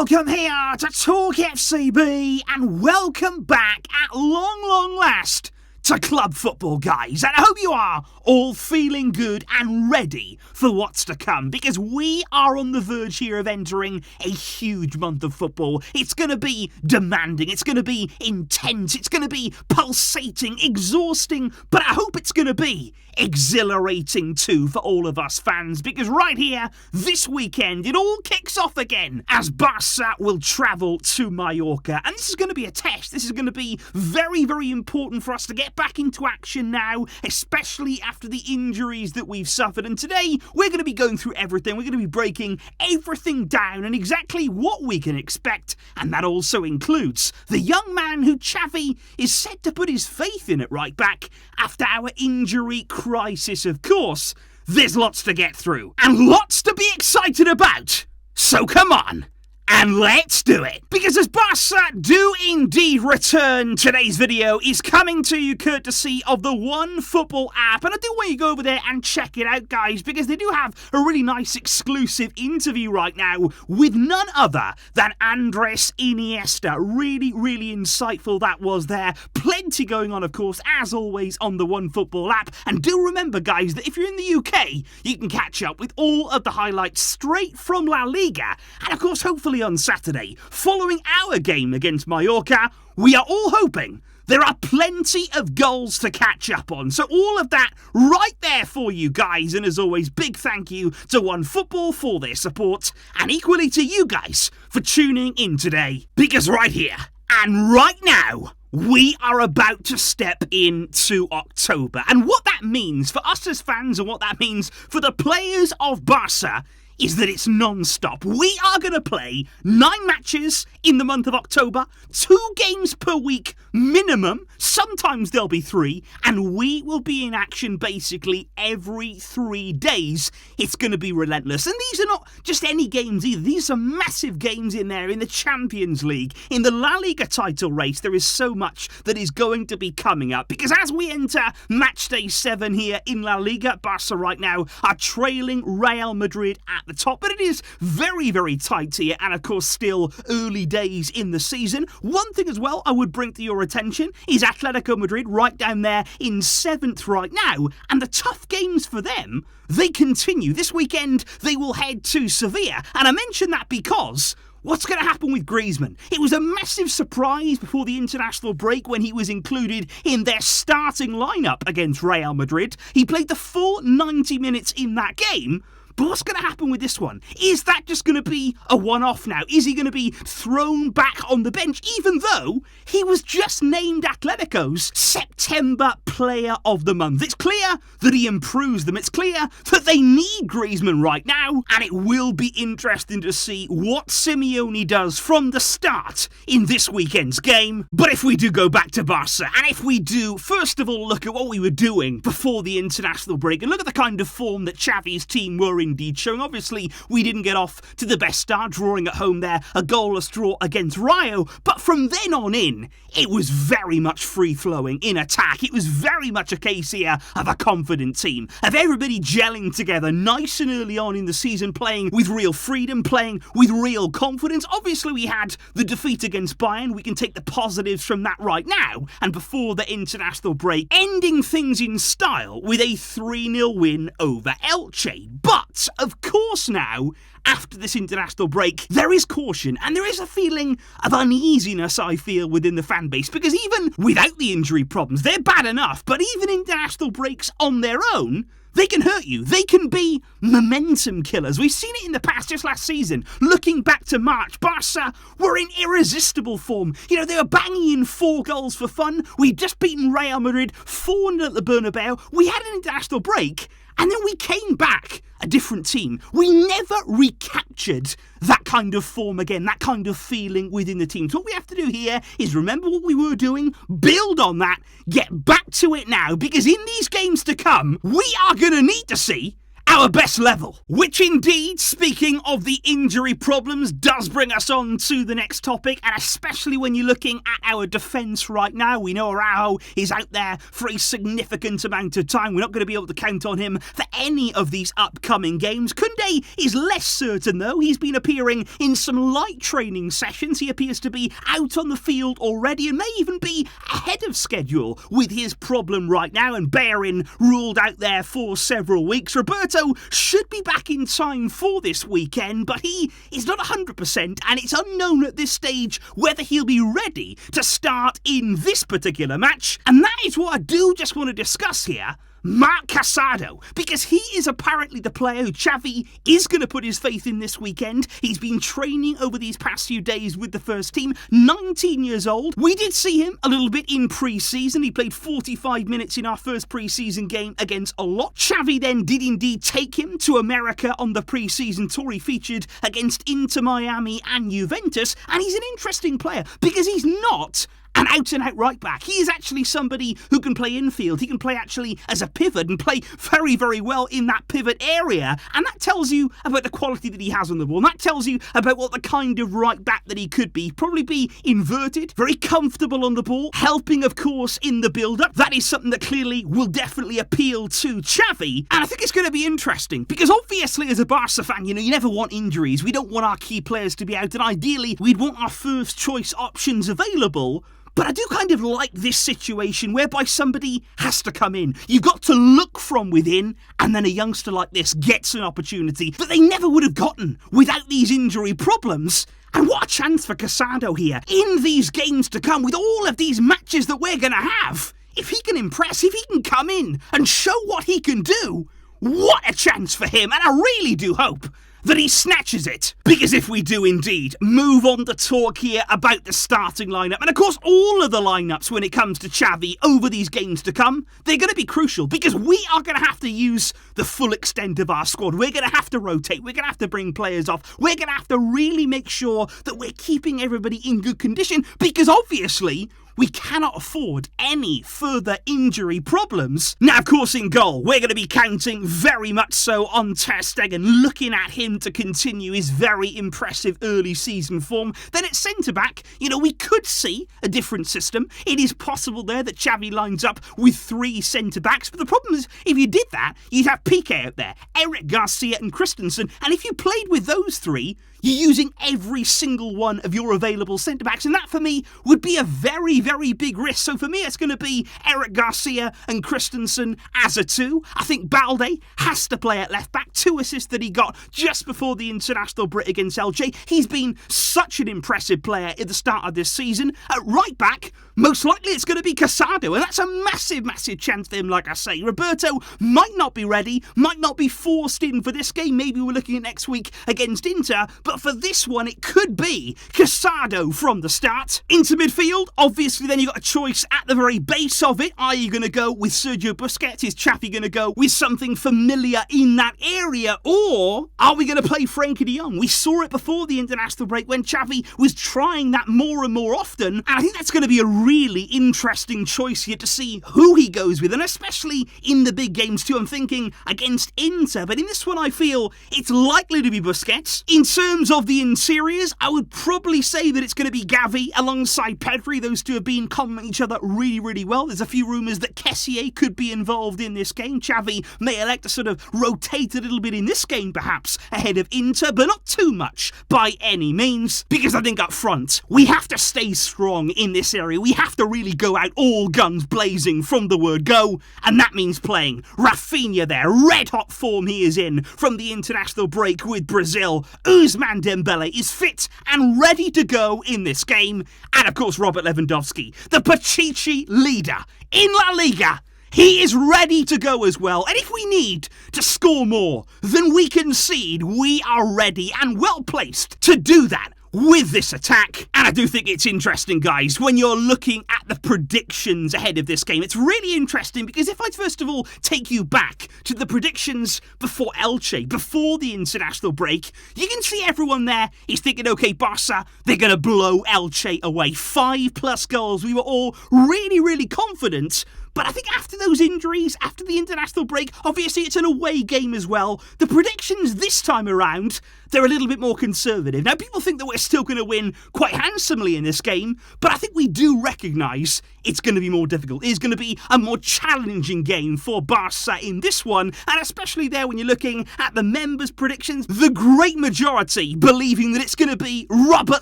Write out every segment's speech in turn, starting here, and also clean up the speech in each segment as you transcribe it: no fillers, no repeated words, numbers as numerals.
Welcome here to TalkFCB and welcome back at long last to club football, guys. And I hope you are all feeling good and ready for what's to come, because we are on the verge here of entering a huge month of football. It's going to be demanding, it's going to be intense, it's going to be pulsating, exhausting, but I hope it's going to be exhilarating too for all of us fans, because right here, this weekend, it all kicks off again as Barça will travel to Mallorca. And this is going to be a test. This is going to be very important for us to get back into action now, especially after the injuries that we've suffered. And today, we're going to be going through everything. We're going to be breaking everything down and exactly what we can expect. And that also includes the young man who Xavi is set to put his faith in at right back after our injury crisis, of course. There's lots to get through and lots to be excited about. So come on. And let's do it. Because as Barca do indeed return, today's video is coming to you courtesy of the OneFootball app. And I do want you to go over there and check it out, guys, because they do have a really nice exclusive interview right now with none other than Andres Iniesta. Really insightful that was there. Plenty going on, of course, as always, on the OneFootball app. And do remember, guys, that if you're in the UK, you can catch up with all of the highlights straight from La Liga. And, of course, hopefully on Saturday, following our game against Mallorca, we are all hoping there are plenty of goals to catch up on. So all of that right there for you guys. And as always, big thank you to OneFootball for their support, and equally to you guys for tuning in today. Because right here and right now, we are about to step into October. And what that means for us as fans, and what that means for the players of Barça, is that it's non-stop. We are going to play 9 matches in the month of October, 2 games per week minimum, sometimes there'll be 3, and we will be in action basically every 3 days. It's going to be relentless. And these are not just any games either. These are massive games in there, in the Champions League, in the La Liga title race. There is so much that is going to be coming up, because as we enter match day 7 here in La Liga, Barca right now are trailing Real Madrid at the top, but it is very tight here, and of course still early days in the season. One thing as well I would bring to your attention is Atletico Madrid right down there in 7th right now, and the tough games for them, they continue. This weekend they will head to Sevilla, and I mention that because what's going to happen with Griezmann? It was a massive surprise before the international break when he was included in their starting lineup against Real Madrid. He played the full 90 minutes in that game. But what's going to happen with this one? Is that just going to be a one-off now? Is he going to be thrown back on the bench, even though he was just named Atletico's September Player of the Month? It's clear that he improves them. It's clear that they need Griezmann right now, and it will be interesting to see what Simeone does from the start in this weekend's game. But if we do go back to Barca, and if we do, first of all, look at what we were doing before the international break, and look at the kind of form that Xavi's team were indeed showing. Obviously, we didn't get off to the best start, drawing at home there, a goalless draw against Rayo, but from then on in, it was very much free-flowing in attack. It was very much a case here of a confident team, of everybody gelling together nice and early on in the season, playing with real freedom, playing with real confidence. Obviously, we had the defeat against Bayern. We can take the positives from that right now, and before the international break, ending things in style with a 3-0 win over Elche. But of course now, after this international break, there is caution and there is a feeling of uneasiness, I feel, within the fan base, because even without the injury problems, they're bad enough, but even international breaks on their own, they can hurt you. They can be momentum killers. We've seen it in the past, just last season. Looking back to March, Barca were in irresistible form. You know, they were banging in 4 goals for fun. We'd just beaten Real Madrid 4-0 at the Bernabeu. We had an international break, and then we came back a different team. We never recaptured that kind of form again, that kind of feeling within the team. So what we have to do here is remember what we were doing, build on that, get back to it now, because in these games to come, we are going to need to see our best level. Which indeed, speaking of the injury problems, does bring us on to the next topic, and especially when you're looking at our defence right now. We know Araujo is out there for a significant amount of time. We're not going to be able to count on him for any of these upcoming games. Kounde is less certain though. He's been appearing in some light training sessions. He appears to be out on the field already and may even be ahead of schedule with his problem right now, and Bellerin ruled out there for several weeks. Roberto should be back in time for this weekend, but he is not 100%, and it's unknown at this stage whether he'll be ready to start in this particular match. And that is what I do just want to discuss here. Marc Casado, because he is apparently the player who Xavi is going to put his faith in this weekend. He's been training over these past few days with the first team, 19 years old. We did see him a little bit in pre-season. He played 45 minutes in our first pre-season game against a lot. Xavi then did indeed take him to America on the pre-season tour. He featured against Inter Miami and Juventus, and he's an interesting player because he's not an out-and-out right-back. He is actually somebody who can play infield. He can play actually as a pivot and play very, very well in that pivot area. And that tells you about the quality that he has on the ball. And that tells you about what the kind of right-back that he could be. Probably be inverted, very comfortable on the ball, helping, of course, in the build-up. That is something that clearly will definitely appeal to Xavi. And I think it's going to be interesting because obviously as a Barça fan, you never want injuries. We don't want our key players to be out. And ideally, we'd want our first choice options available. But I do kind of like this situation whereby somebody has to come in. You've got to look from within, and then a youngster like this gets an opportunity that they never would have gotten without these injury problems. And what a chance for Casado here in these games to come with all of these matches that we're going to have. If he can impress, if he can come in and show what he can do, what a chance for him. And I really do hope that he snatches it. Because if we do indeed move on to talk here about the starting lineup, and of course all of the lineups when it comes to Xavi over these games to come, they're going to be crucial because we are going to have to use the full extent of our squad. We're going to have to rotate. We're going to have to bring players off. We're going to have to really make sure that we're keeping everybody in good condition because obviously we cannot afford any further injury problems. Now, of course, in goal, we're going to be counting very much so on Ter Stegen, looking at him to continue his very impressive early season form. Then at centre-back, we could see a different system. It is possible there that Xavi lines up with 3 centre-backs, but the problem is, if you did that, you'd have Piqué out there, Eric Garcia and Christensen, and if you played with those 3, you're using every single one of your available centre-backs, and that for me would be a very, very big risk. So for me, it's going to be Eric Garcia and Christensen as a 2. I think Balde has to play at left-back. 2 assists that he got just before the international break against Elche. He's been such an impressive player at the start of this season. At right-back, most likely it's going to be Casado, and that's a massive, massive chance for him, like I say. Roberto might not be ready, might not be forced in for this game. Maybe we're looking at next week against Inter, but for this one, it could be Casado from the start. Into midfield, obviously, then you've got a choice at the very base of it. Are you going to go with Sergio Busquets? Is Xavi going to go with something familiar in that area? Or are we going to play Frenkie de Jong? We saw it before the international break when Xavi was trying that more and more often. And I think that's going to be a really interesting choice here to see who he goes with. And especially in the big games too. I'm thinking against Inter. But in this one, I feel it's likely to be Busquets. In terms of the interiors, I would probably say that it's going to be Gavi alongside Pedri. Those two have been complementing each other really, really well. There's a few rumours that Kessié could be involved in this game. Xavi may elect to sort of rotate a little bit in this game, perhaps, ahead of Inter, but not too much by any means. Because I think up front, we have to stay strong in this area. We have to really go out all guns blazing from the word go, and that means playing Raphinha there. Red hot form he is in from the international break with Brazil. Ousmane Dembélé is fit and ready to go in this game. And of course, Robert Lewandowski, the Pichichi leader in La Liga. He is ready to go as well. And if we need to score more than we concede, we are ready and well placed to do that with this attack. And I do think it's interesting, guys, when you're looking at the predictions ahead of this game. It's really interesting because if I first of all take you back to the predictions before Elche, before the international break, you can see everyone there is thinking, okay, Barça, they're going to blow Elche away. 5+ goals. We were all really, really confident. But I think after those injuries, after the international break, obviously it's an away game as well, the predictions this time around, they're a little bit more conservative. Now, people think that we're still going to win quite handsomely in this game, but I think we do recognise it's going to be more difficult. It is going to be a more challenging game for Barca in this one, and especially there when you're looking at the members' predictions, the great majority believing that it's going to be Robert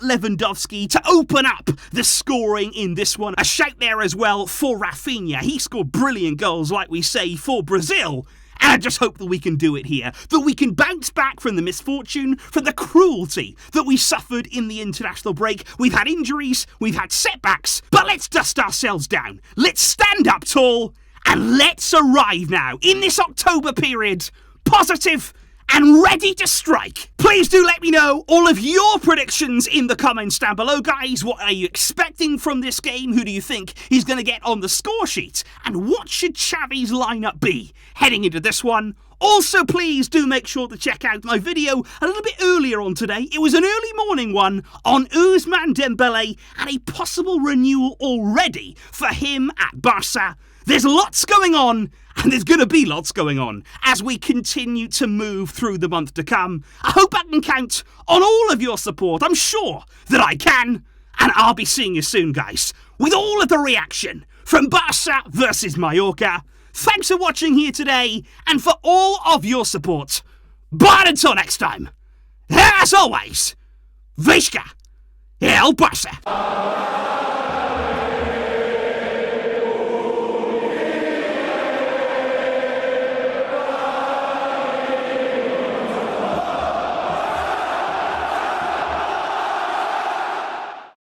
Lewandowski to open up the scoring in this one. A shout there as well for Raphinha. He scored brilliant goals, like we say, for Brazil. And I just hope that we can do it here, that we can bounce back from the misfortune, from the cruelty that we suffered in the international break. We've had injuries, we've had setbacks, but let's dust ourselves down. Let's stand up tall, and let's arrive now in this October period, positive and ready to strike. Please do let me know all of your predictions in the comments down below, guys. What are you expecting from this game? Who do you think is going to get on the score sheet? And what should Xavi's lineup be heading into this one? Also, please do make sure to check out my video a little bit earlier on today. It was an early morning one on Ousmane Dembélé and a possible renewal already for him at Barça. There's lots going on, and there's going to be lots going on as we continue to move through the month to come. I hope I can count on all of your support. I'm sure that I can, and I'll be seeing you soon, guys, with all of the reaction from Barça versus Mallorca. Thanks for watching here today, and for all of your support. But until next time, as always, Visca El Barça.